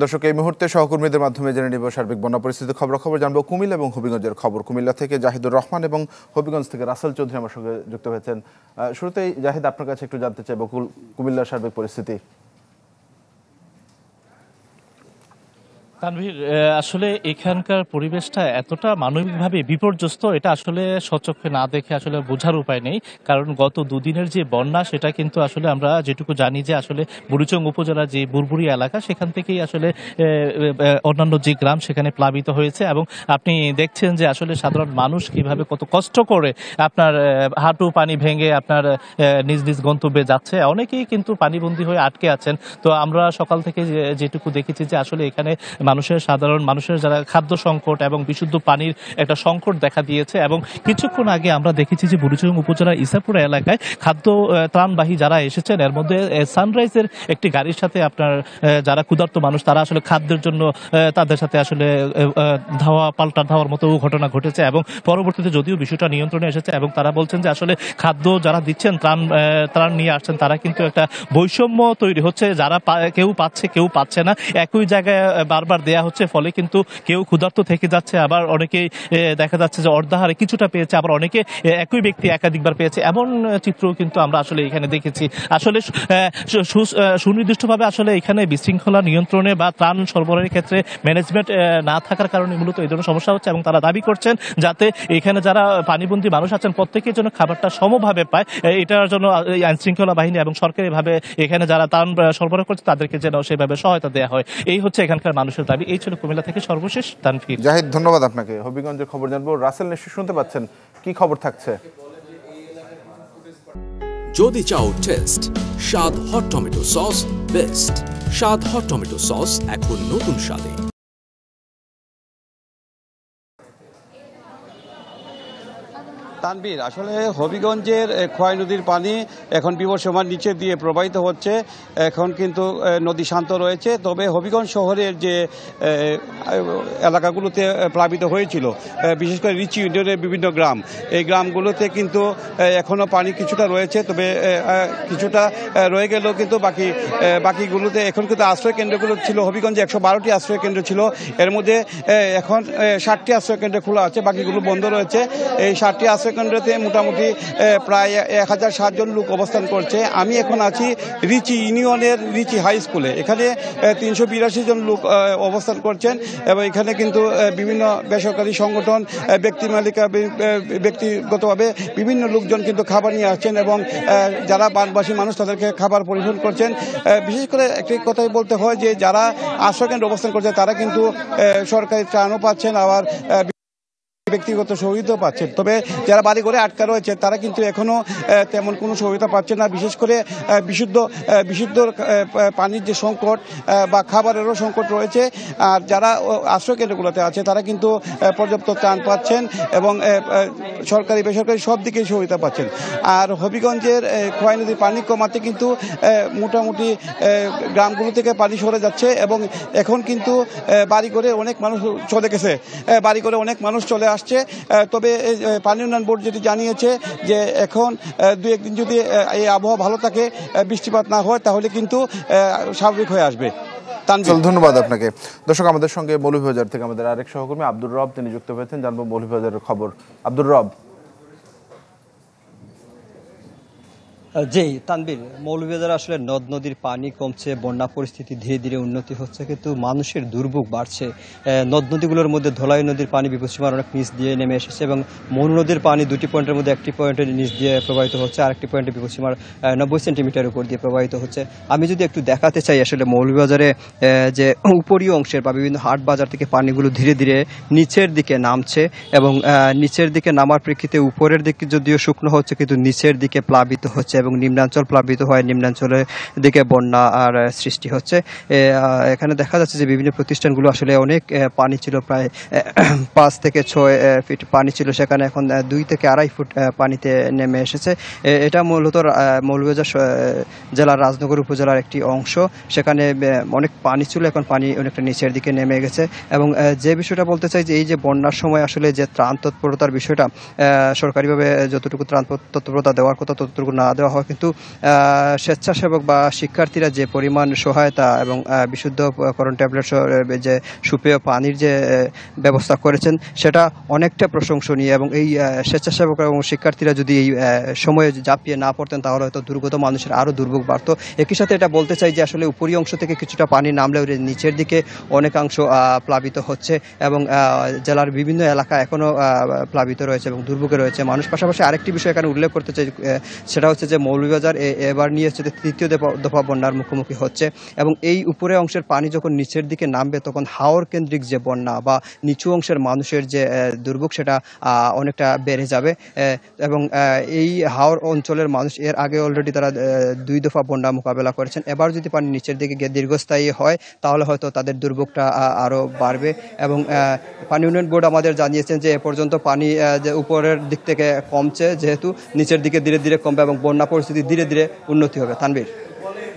দর্শক, এই মুহূর্তে সহকর্মীদের মাধ্যমে জেনে নিব সার্বিক বন্যা পরিস্থিতির খবর জানবো কুমিল্লা এবং হবিগঞ্জের খবর। কুমিল্লা থেকে জাহিদুর রহমান এবং হবিগঞ্জ থেকে রাসেল চৌধুরী আমার সঙ্গে যুক্ত হয়েছেন। শুরুতেই জাহিদ, আপনার কাছে একটু জানতে চাইব কুমিল্লার সার্বিক পরিস্থিতি। তানভীর, আসলে এখানকার পরিবেশটা এতটা মানবিকভাবে বিপর্যস্ত, এটা আসলে সচক্ষে না দেখে আসলে বোঝার উপায় নেই। কারণ গত দুদিনের যে বন্যা, সেটা কিন্তু আসলে আমরা যেটুকু জানি যে আসলে বুড়িচং উপজেলার যে বুরবুরি এলাকা, সেখান থেকেই আসলে অন্যান্য যে গ্রাম সেখানে প্লাবিত হয়েছে। এবং আপনি দেখছেন যে আসলে সাধারণ মানুষ কিভাবে কত কষ্ট করে আপনার হাঁটু পানি ভেঙে আপনার নিজ নিজ গন্তব্যে যাচ্ছে। অনেকেই কিন্তু পানিবন্দী হয়ে আটকে আছেন। তো আমরা সকাল থেকে যেটুকু দেখেছি যে আসলে এখানে সাধারণ মানুষের যারা খাদ্য সংকট এবং বিশুদ্ধ পানির একটা সংকট দেখা দিয়েছে। এবং কিছুক্ষণ আগে আমরা দেখেছি যে বুড়িচং উপজেলার ইসাপুরা এলাকায় খাদ্য ত্রাণবাহী যারা এসেছেন, এর মধ্যে সানরাইজের একটি গাড়ির সাথে আপনার যারা ক্ষুধার্ত মানুষ, তারা আসলে খাদ্যের জন্য তাদের সাথে আসলে পাল্টা ধাওয়ার মতো ঘটনা ঘটেছে। এবং পরবর্তীতে যদিও বিষয়টা নিয়ন্ত্রণে এসেছে এবং তারা বলছেন যে আসলে খাদ্য যারা দিচ্ছেন, ত্রাণ নিয়ে আসছেন, তারা কিন্তু একটা বৈষম্য তৈরি হচ্ছে। যারা কেউ পাচ্ছে কেউ পাচ্ছে না, একই জায়গায় বারবার দেয়া হচ্ছে, ফলে কিন্তু কেউ ক্ষুধার্ত থেকে যাচ্ছে, আবার অনেকেই দেখা যাচ্ছে যে অর্ধাহারে কিছুটা পেয়েছে, আবার অনেকে একই ব্যক্তি একাধিকবার পেয়েছে। এমন চিত্র কিন্তু আমরা আসলে এখানে দেখেছি। আসলে সুনির্দিষ্টভাবে আসলে এখানে বিশৃঙ্খলা নিয়ন্ত্রণে বা ত্রাণ সরবরাহের ক্ষেত্রে ম্যানেজমেন্ট না থাকার কারণে মূলত এই ধরনের সমস্যা হচ্ছে। এবং তারা দাবি করছেন যাতে এখানে যারা পানিবন্দী মানুষ আছেন প্রত্যেকের জন্য খাবারটা সমভাবে পায়। এটার জন্য আইন শৃঙ্খলা বাহিনী এবং সরকারিভাবে এখানে যারা ত্রাণ সরবরাহ করছে তাদেরকে যেন সেভাবে সহায়তা দেওয়া হয়। এই হচ্ছে এখানকার মানুষের দাবি। এই ছিল কুমিল্লা থেকে সর্বশেষ তানভীর। জাহিদ, ধন্যবাদ আপনাকে। হবিগঞ্জের খবর জানবো। রাসেল, নিশ্চয় শুনতে পাচ্ছেন, কি খবর থাকছে? যদি চাও টেস্ট স্বাদ হট টমেটো সস, বেস্ট স্বাদ হট টমেটো সস এখন নতুন স্বাদে। তানভীর, আসলে হবিগঞ্জের খোয়াই নদীর পানি এখন বিপদসীমার নিচে দিয়ে প্রবাহিত হচ্ছে। এখন কিন্তু নদী শান্ত রয়েছে, তবে হবিগঞ্জ শহরের যে এলাকাগুলোতে প্লাবিত হয়েছিল, বিশেষ করে রিচি ইউনিয়নের বিভিন্ন গ্রাম, এই গ্রামগুলোতে কিন্তু এখনও পানি কিছুটা রয়েছে। তবে কিছুটা রয়ে গেলেও কিন্তু বাকিগুলোতে এখন কিন্তু আশ্রয় কেন্দ্রগুলো ছিল। হবিগঞ্জে 112টি আশ্রয় কেন্দ্র ছিল, এর মধ্যে এখন 60টি আশ্রয় কেন্দ্র খোলা আছে, বাকিগুলো বন্ধ রয়েছে। এই 60টি আশ্রয় কেন্দ্রতে মোটামুটি প্রায় 1060 জন লোক অবস্থান করছে। আমি এখন আছি রিচি ইউনিয়নের রিচি হাই স্কুলে। এখানে 382 জন লোক অবস্থান করছেন এবং এখানে কিন্তু বিভিন্ন বেসরকারি সংগঠন, ব্যক্তিগতভাবে বিভিন্ন লোকজন কিন্তু খাবার নিয়ে আসছেন এবং যারা বানবাসী মানুষ তাদেরকে খাবার পরিবেশন করছেন। বিশেষ করে একটি কথাই বলতে হয় যে যারা আশ্রয় কেন্দ্রে অবস্থান করছে তারা কিন্তু সরকারি ত্রাণও পাচ্ছেন, আবার ব্যক্তিগত সহযোগিতা পাচ্ছেন। তবে যারা বাড়ি ঘরে আটকা রয়েছে তারা কিন্তু এখনো তেমন কোনো সহযোগিতা পাচ্ছে না। বিশেষ করে বিশুদ্ধ পানির যে সংকট বা খাবারেরও সংকট রয়েছে। আর যারা আশ্রয় কেন্দ্রগুলোতে আছে তারা কিন্তু পর্যাপ্ত ত্রাণ পাচ্ছেন এবং সরকারি বেসরকারি সব দিকেই সহযোগিতা পাচ্ছেন। আর হবিগঞ্জের খোয়াই নদীর পানি কমাতে কিন্তু মোটামুটি গ্রামগুলো থেকে পানি সরে যাচ্ছে এবং এখন কিন্তু বাড়ি ঘরে অনেক মানুষ চলে গেছে, বাড়ি ঘরে অনেক মানুষ চলে আসছে। তবে পানি উন্নয়ন বোর্ড যেটি জানিয়েছে যে এখন 2-1 দিন যদি এই আবহাওয়া ভালো থাকে, বৃষ্টিপাত না হয়, তাহলে কিন্তু স্বাভাবিক হয়ে আসবে। ধন্যবাদ আপনাকে। দর্শক, আমাদের সঙ্গে মৌলভীবাজার থেকে আমাদের আরেক সহকর্মী আব্দুর রব, তিনি যুক্ত হয়েছেন। জানবো মৌলভীবাজারের খবর। আব্দুর রব। জি তানভীর, মৌলভীবাজারে আসলে নদ নদীর পানি কমছে, বন্যা পরিস্থিতি ধীরে ধীরে উন্নতি হচ্ছে, কিন্তু মানুষের দুর্ভোগ বাড়ছে। নদ নদীগুলোর মধ্যে ধলাই নদীর পানি বিপদসীমার অনেক নিচ দিয়ে নেমে এসেছে এবং মনু নদীর পানি 2টি পয়েন্টের মধ্যে একটি পয়েন্টের নিচ দিয়ে প্রবাহিত হচ্ছে, আরেকটি পয়েন্টে বিপদসীমার 90 সেন্টিমিটার উপর দিয়ে প্রবাহিত হচ্ছে। আমি যদি একটু দেখাতে চাই আসলে মৌলভীবাজারে যে উপরীয় অংশের বা বিভিন্ন হাট বাজার থেকে পানিগুলো ধীরে ধীরে নিচের দিকে নামছে এবং নিচের দিকে নামার প্রেক্ষিতে উপরের দিকে যদিও শুকনো হচ্ছে, কিন্তু নিচের দিকে প্লাবিত হচ্ছে এবং নিম্নাঞ্চল প্লাবিত হয়, নিম্নাঞ্চলের দিকে বন্যা আর সৃষ্টি হচ্ছে। এখানে দেখা যাচ্ছে যে বিভিন্ন প্রতিষ্ঠানগুলো আসলে অনেক পানি ছিল, প্রায় 5 থেকে 6 ফিট পানি ছিল, সেখানে এখন 2 থেকে 2.5 ফুট পানিতে নেমে এসেছে। এটা মূলত মৌলভীবাজার জেলার রাজনগর উপজেলার একটি অংশ, সেখানে অনেক পানি ছিল, এখন পানি অনেকটা নিচের দিকে নেমে গেছে। এবং যে বিষয়টা বলতে চাই যে এই যে বন্যার সময় আসলে যে ত্রাণ তৎপরতার বিষয়টা, সরকারিভাবে যতটুকু ত্রাণ তৎপরতা দেওয়ার কথা ততটুকু না দেওয়া হয়, কিন্তু স্বেচ্ছাসেবক বা শিক্ষার্থীরা যে পরিমাণ সহায়তা এবং বিশুদ্ধকরণ ট্যাবলেট যে সুপেয় পানির যে ব্যবস্থা করেছেন সেটা অনেকটা প্রশংসনীয়। এবং এই স্বেচ্ছাসেবক এবং শিক্ষার্থীরা যদি এই সময়ে ঝাঁপিয়ে না পড়তেন তাহলে হয়তো দুর্গত মানুষের আরও দুর্ভোগ বাড়ত। একই সাথে এটা বলতে চাই যে আসলে উপরি অংশ থেকে কিছুটা পানি নামলেও নিচের দিকে অনেকাংশ প্লাবিত হচ্ছে এবং জেলার বিভিন্ন এলাকা এখনও প্লাবিত রয়েছে এবং দুর্ভোগে রয়েছে মানুষ। পাশাপাশি আরেকটি বিষয় এখানে উল্লেখ করতে চাই, সেটা হচ্ছে যে মৌলভীবাজার এবার নিয়ে হচ্ছে তৃতীয় দফা বন্যার মুখোমুখি হচ্ছে এবং এই উপরে অংশের পানি যখন নিচের দিকে নামবে তখন হাওর কেন্দ্রিক যে বন্যা বা নিচু অংশের মানুষের যে দুর্ভোগ সেটা অনেকটা বেড়ে যাবে। এবং এই হাওর অঞ্চলের মানুষ এর আগে অলরেডি তারা 2 দফা বন্যা মোকাবেলা করেছেন। এবার যদি পানি নিচের দিকে গিয়ে দীর্ঘস্থায়ী হয় তাহলে হয়তো তাদের দুর্ভোগটা আরও বাড়বে। এবং পানি উন্নয়ন বোর্ড আমাদের জানিয়েছেন যে এ পর্যন্ত পানি যে উপরের দিক থেকে কমছে, যেহেতু নিচের দিকে ধীরে ধীরে কমবে এবং বন্যা পরিস্থিতি ধীরে ধীরে উন্নতি হবে। তানভীর।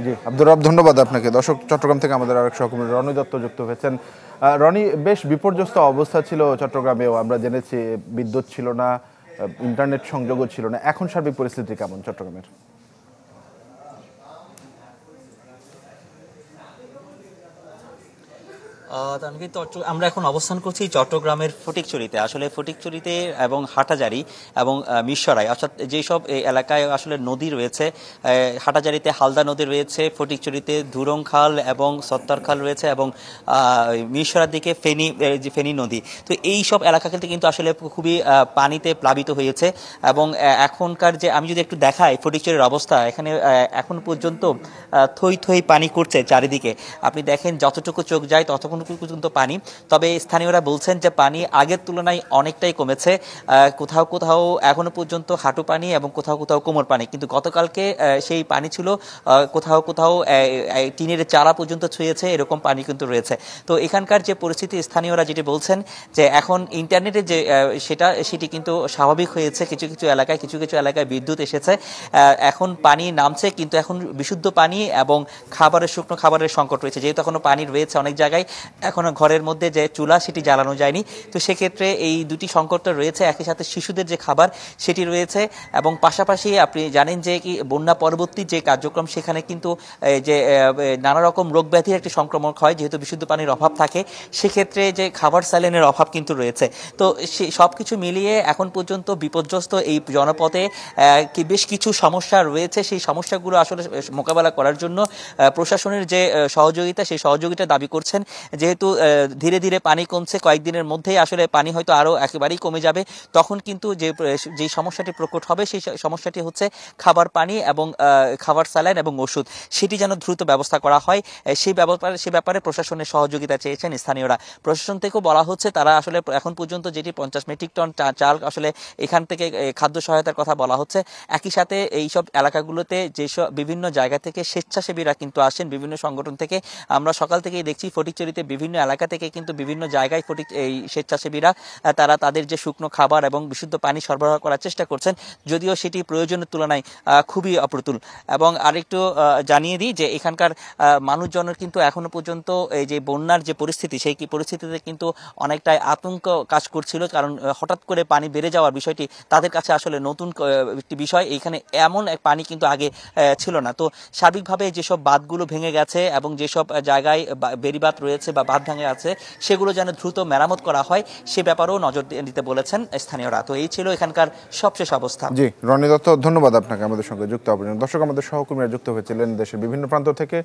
জি আব্দুর রব, ধন্যবাদ আপনাকে। দর্শক, চট্টগ্রাম থেকে আমাদের আরেক সহকর্মী রনি দত্ত যুক্ত হয়েছেন। রনি, বেশ বিপর্যস্ত অবস্থা ছিল চট্টগ্রামেও, আমরা জেনেছি বিদ্যুৎ ছিল না, ইন্টারনেট সংযোগও ছিল না। এখন সার্বিক পরিস্থিতি কেমন চট্টগ্রামের? আমরা এখন অবস্থান করছি চট্টগ্রামের ফটিকছড়িতে। আসলে ফটিকছড়িতে এবং হাটাজারি এবং মিরসরাই, অর্থাৎ যেসব এলাকায় আসলে নদী রয়েছে, হাটাজারিতে হালদা নদী রয়েছে, ফটিকছড়িতে ধুরং খাল এবং সত্তর খাল রয়েছে এবং মিরসরার দিকে ফেনী নদী। তো এই সব এলাকা কিন্তু আসলে খুবই পানিতে প্লাবিত হয়েছে এবং এখনকার যে আমি যদি একটু দেখাই ফটিকছড়ির অবস্থা, এখানে এখন পর্যন্ত থই থই পানি করছে চারিদিকে। আপনি দেখেন যতটুকু চোখ যায় ততক্ষণ পর্যন্ত পানি। তবে স্থানীয়রা বলছেন যে পানি আগের তুলনায় অনেকটাই কমেছে। কোথাও কোথাও এখনো পর্যন্ত হাঁটু পানি এবং কোথাও কোথাও কোমর পানি, কিন্তু গতকালকে সেই পানি ছিল কোথাও কোথাও টিনের চারা পর্যন্ত ছুঁয়েছে, এরকম পানি কিন্তু রয়েছে। তো এখানকার যে পরিস্থিতি, স্থানীয়রা যেটি বলছেন যে এখন ইন্টারনেটের যে সেটি কিন্তু স্বাভাবিক হয়েছে। কিছু কিছু এলাকায় বিদ্যুৎ এসেছে, এখন পানি নামছে, কিন্তু এখন বিশুদ্ধ পানি এবং শুকনো খাবারের সংকট রয়েছে। যেহেতু এখনো পানি রয়েছে অনেক জায়গায়, এখনো ঘরের মধ্যে যে চুলা সেটি জ্বালানো যায়নি। তো সেক্ষেত্রে এই দুটি সংকটটা রয়েছে। একই সাথে শিশুদের যে খাবার সেটি রয়েছে এবং পাশাপাশি আপনি জানেন যে কি বন্যা পরবর্তী যে কার্যক্রম, সেখানে কিন্তু যে নানা রকম রোগ ব্যাধির একটি সংক্রমণ হয়, যেহেতু বিশুদ্ধ পানির অভাব থাকে, সেক্ষেত্রে যে খাবার স্যালাইনের অভাব কিন্তু রয়েছে। তো সবকিছু মিলিয়ে এখন পর্যন্ত বিপর্যস্ত এই জনপদে বেশ কিছু সমস্যা রয়েছে। সেই সমস্যাগুলো আসলে মোকাবেলা করার জন্য প্রশাসনের যে সহযোগিতা, সেই সহযোগিতা দাবি করছেন। যেহেতু ধীরে ধীরে পানি কমছে, কয়েকদিনের মধ্যেই আসলে পানি হয়তো আরও একেবারেই কমে যাবে, তখন কিন্তু যে সমস্যাটি প্রকট হবে সেই সমস্যাটি হচ্ছে খাবার পানি এবং খাবার স্যালাইন এবং ওষুধ, সেটি যেন দ্রুত ব্যবস্থা করা হয়। সে ব্যাপারে প্রশাসনের সহযোগিতা চেয়েছেন স্থানীয়রা। প্রশাসন থেকেও বলা হচ্ছে তারা আসলে এখন পর্যন্ত যেটি 50 মেট্রিক টন চাল আসলে এখান থেকে খাদ্য সহায়তার কথা বলা হচ্ছে। একই সাথে এইসব এলাকাগুলোতে যেসব বিভিন্ন জায়গা থেকে স্বেচ্ছাসেবীরা কিন্তু আসেন, বিভিন্ন সংগঠন থেকে। আমরা সকাল থেকেই দেখছি ফটিকছড়িতে বিভিন্ন এলাকা থেকে কিন্তু বিভিন্ন জায়গায় এই স্বেচ্ছাসেবীরা তারা তাদের যে শুকনো খাবার এবং বিশুদ্ধ পানি সরবরাহ করার চেষ্টা করছেন, যদিও সেটি প্রয়োজনের তুলনায় খুবই অপ্রতুল। এবং আরেকটু জানিয়ে দিই যে এখানকার মানুষজনের কিন্তু এখনো পর্যন্ত এই যে বন্যার যে পরিস্থিতি, সেই পরিস্থিতিতে কিন্তু অনেকটাই আতঙ্ক কাজ করছিল, কারণ হঠাৎ করে পানি বেড়ে যাওয়ার বিষয়টি তাদের কাছে আসলে নতুন একটি বিষয়। এইখানে এমন এক পানি কিন্তু আগে ছিল না। তো সার্বিকভাবে যেসব বাঁধগুলো ভেঙে গেছে এবং যেসব জায়গায় বেড়িবাঁধ রয়েছে বা বাঁধ ভেঙে আছে, সেগুলো যেন দ্রুত মেরামত করা হয়, সে ব্যাপারেও নজর দিতে বলেছেন স্থানীয়রা। তো এই ছিল এখানকার সবশেষ অবস্থা। জি রনি দত্ত, ধন্যবাদ আপনাকে আমাদের সঙ্গে যুক্ত হওয়ার জন্য। দর্শক, আমাদের সহকর্মীরা যুক্ত হয়েছিলেন দেশের বিভিন্ন প্রান্ত থেকে।